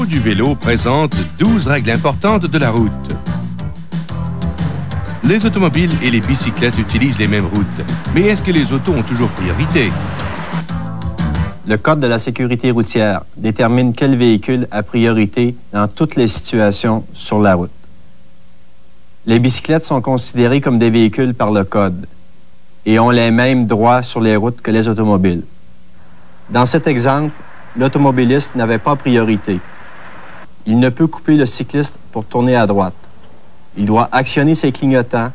du vélo présente 12 règles importantes de la route. Les automobiles et les bicyclettes utilisent les mêmes routes. Mais est-ce que les autos ont toujours priorité? Le Code de la sécurité routière détermine quel véhicule a priorité dans toutes les situations sur la route. Les bicyclettes sont considérées comme des véhicules par le Code et ont les mêmes droits sur les routes que les automobiles. Dans cet exemple, l'automobiliste n'avait pas priorité. Il ne peut couper le cycliste pour tourner à droite. Il doit actionner ses clignotants,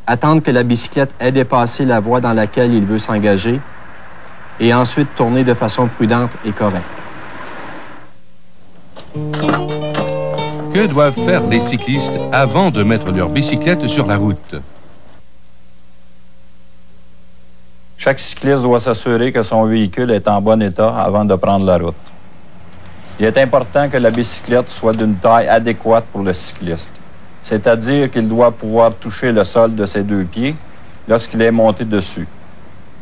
attendre que la bicyclette ait dépassé la voie dans laquelle il veut s'engager et ensuite tourner de façon prudente et correcte. Que doivent faire les cyclistes avant de mettre leur bicyclette sur la route? Chaque cycliste doit s'assurer que son véhicule est en bon état avant de prendre la route. Il est important que la bicyclette soit d'une taille adéquate pour le cycliste, c'est-à-dire qu'il doit pouvoir toucher le sol de ses deux pieds lorsqu'il est monté dessus.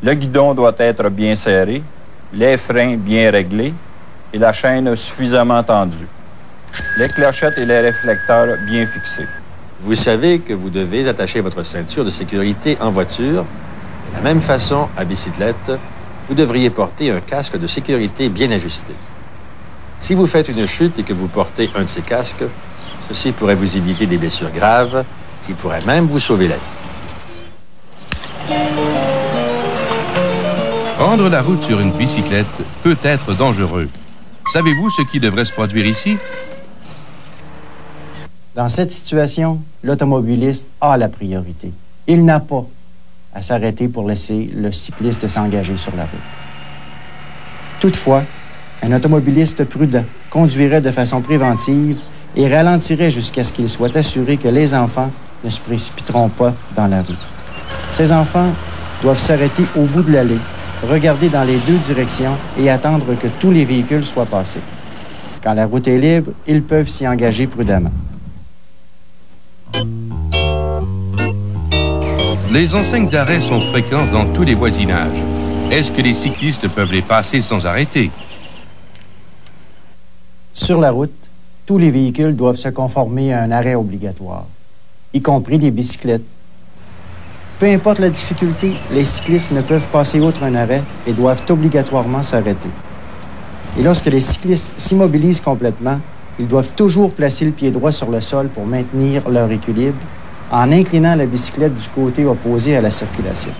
Le guidon doit être bien serré, les freins bien réglés et la chaîne suffisamment tendue. Les clochettes et les réflecteurs bien fixés. Vous savez que vous devez attacher votre ceinture de sécurité en voiture. De la même façon, à bicyclette, vous devriez porter un casque de sécurité bien ajusté. Si vous faites une chute et que vous portez un de ces casques, ceci pourrait vous éviter des blessures graves et pourrait même vous sauver la vie. Prendre la route sur une bicyclette peut être dangereux. Savez-vous ce qui devrait se produire ici? Dans cette situation, l'automobiliste a la priorité. Il n'a pas à s'arrêter pour laisser le cycliste s'engager sur la route. Toutefois, un automobiliste prudent conduirait de façon préventive et ralentirait jusqu'à ce qu'il soit assuré que les enfants ne se précipiteront pas dans la rue. Ces enfants doivent s'arrêter au bout de l'allée, regarder dans les deux directions et attendre que tous les véhicules soient passés. Quand la route est libre, ils peuvent s'y engager prudemment. Les enseignes d'arrêt sont fréquentes dans tous les voisinages. Est-ce que les cyclistes peuvent les passer sans arrêter? Sur la route, tous les véhicules doivent se conformer à un arrêt obligatoire, y compris les bicyclettes. Peu importe la difficulté, les cyclistes ne peuvent passer outre un arrêt et doivent obligatoirement s'arrêter. Et lorsque les cyclistes s'immobilisent complètement, ils doivent toujours placer le pied droit sur le sol pour maintenir leur équilibre en inclinant la bicyclette du côté opposé à la circulation.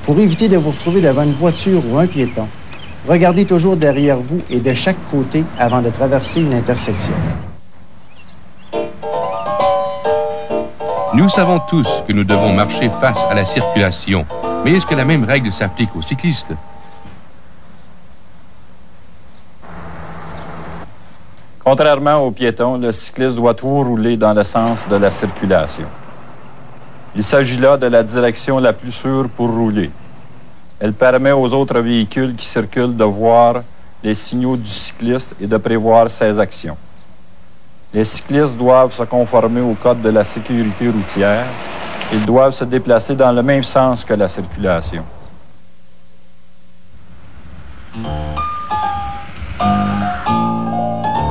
Pour éviter de vous retrouver devant une voiture ou un piéton, regardez toujours derrière vous et de chaque côté avant de traverser une intersection. Nous savons tous que nous devons marcher face à la circulation. Mais est-ce que la même règle s'applique aux cyclistes? Contrairement aux piétons, le cycliste doit toujours rouler dans le sens de la circulation. Il s'agit là de la direction la plus sûre pour rouler. Elle permet aux autres véhicules qui circulent de voir les signaux du cycliste et de prévoir ses actions. Les cyclistes doivent se conformer au code de la sécurité routière. Ils doivent se déplacer dans le même sens que la circulation.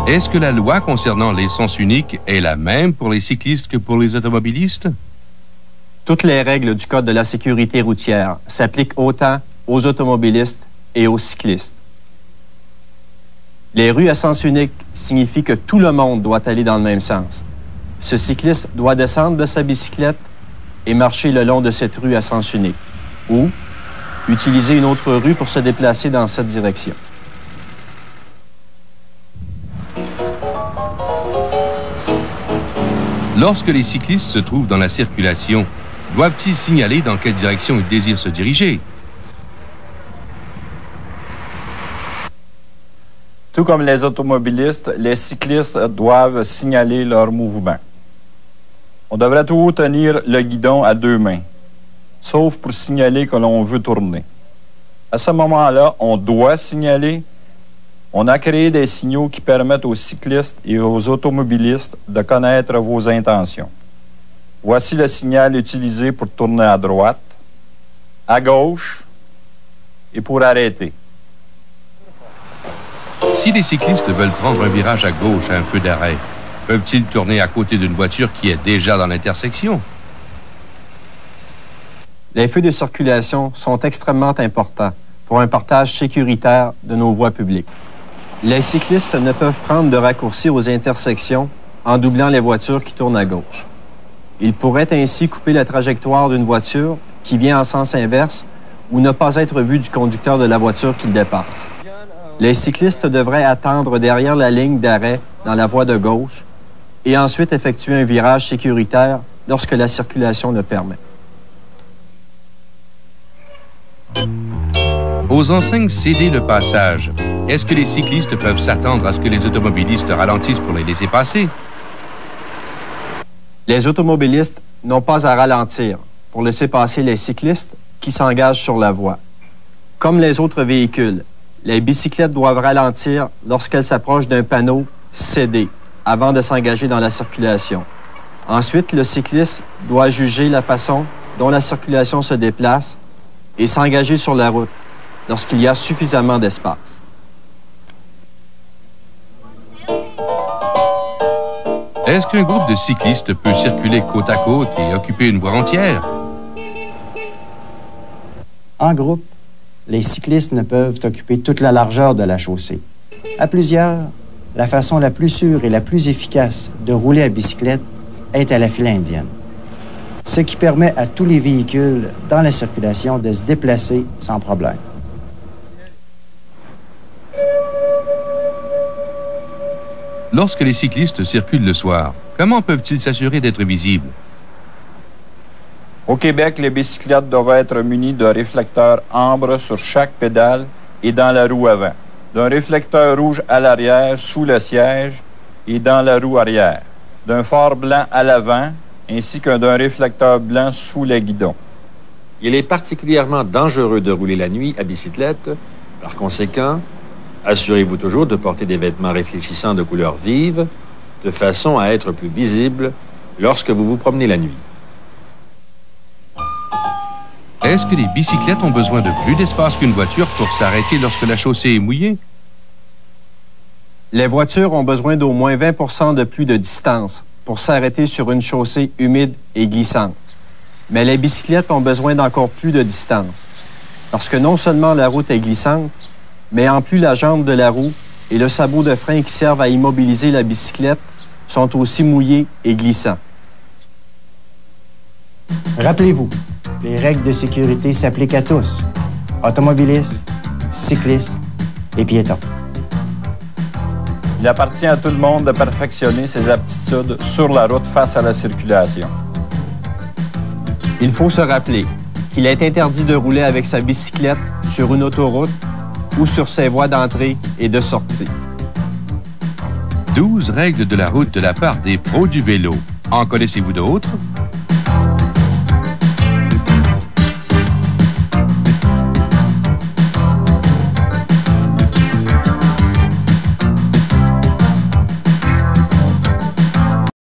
Est-ce que la loi concernant les sens uniques est la même pour les cyclistes que pour les automobilistes? Toutes les règles du Code de la sécurité routière s'appliquent autant aux automobilistes et aux cyclistes. Les rues à sens unique signifient que tout le monde doit aller dans le même sens. Ce cycliste doit descendre de sa bicyclette et marcher le long de cette rue à sens unique, ou utiliser une autre rue pour se déplacer dans cette direction. Lorsque les cyclistes se trouvent dans la circulation, doivent-ils signaler dans quelle direction ils désirent se diriger? Tout comme les automobilistes, les cyclistes doivent signaler leur mouvement. On devrait toujours tenir le guidon à deux mains, sauf pour signaler que l'on veut tourner. À ce moment-là, on doit signaler. On a créé des signaux qui permettent aux cyclistes et aux automobilistes de connaître vos intentions. Voici le signal utilisé pour tourner à droite, à gauche et pour arrêter. Si les cyclistes veulent prendre un virage à gauche à un feu d'arrêt, peuvent-ils tourner à côté d'une voiture qui est déjà dans l'intersection? Les feux de circulation sont extrêmement importants pour un partage sécuritaire de nos voies publiques. Les cyclistes ne peuvent prendre de raccourcis aux intersections en doublant les voitures qui tournent à gauche. Ils pourraient ainsi couper la trajectoire d'une voiture qui vient en sens inverse ou ne pas être vus du conducteur de la voiture qu'ils dépassent. Les cyclistes devraient attendre derrière la ligne d'arrêt dans la voie de gauche et ensuite effectuer un virage sécuritaire lorsque la circulation le permet. Aux enseignes céder le passage, est-ce que les cyclistes peuvent s'attendre à ce que les automobilistes ralentissent pour les laisser passer? Les automobilistes n'ont pas à ralentir pour laisser passer les cyclistes qui s'engagent sur la voie. Comme les autres véhicules, les bicyclettes doivent ralentir lorsqu'elles s'approchent d'un panneau « Céder » avant de s'engager dans la circulation. Ensuite, le cycliste doit juger la façon dont la circulation se déplace et s'engager sur la route lorsqu'il y a suffisamment d'espace. Est-ce qu'un groupe de cyclistes peut circuler côte à côte et occuper une voie entière? En groupe, les cyclistes ne peuvent occuper toute la largeur de la chaussée. À plusieurs, la façon la plus sûre et la plus efficace de rouler à bicyclette est à la file indienne, ce qui permet à tous les véhicules dans la circulation de se déplacer sans problème. Lorsque les cyclistes circulent le soir, comment peuvent-ils s'assurer d'être visibles? Au Québec, les bicyclettes doivent être munies de réflecteurs ambre sur chaque pédale et dans la roue avant, d'un réflecteur rouge à l'arrière sous le siège et dans la roue arrière, d'un phare blanc à l'avant ainsi qu'un d'un réflecteur blanc sous les guidons. Il est particulièrement dangereux de rouler la nuit à bicyclette. Par conséquent, assurez-vous toujours de porter des vêtements réfléchissants de couleur vive, de façon à être plus visible lorsque vous vous promenez la nuit. Est-ce que les bicyclettes ont besoin de plus d'espace qu'une voiture pour s'arrêter lorsque la chaussée est mouillée? Les voitures ont besoin d'au moins 20 de plus de distance pour s'arrêter sur une chaussée humide et glissante. Mais les bicyclettes ont besoin d'encore plus de distance, parce que non seulement la route est glissante, mais en plus la jambe de la roue et le sabot de frein qui servent à immobiliser la bicyclette sont aussi mouillés et glissants. Rappelez-vous, les règles de sécurité s'appliquent à tous, automobilistes, cyclistes et piétons. Il appartient à tout le monde de perfectionner ses aptitudes sur la route face à la circulation. Il faut se rappeler qu'il est interdit de rouler avec sa bicyclette sur une autoroute ou sur ses voies d'entrée et de sortie. 12 règles de la route de la part des pros du vélo. En connaissez-vous d'autres?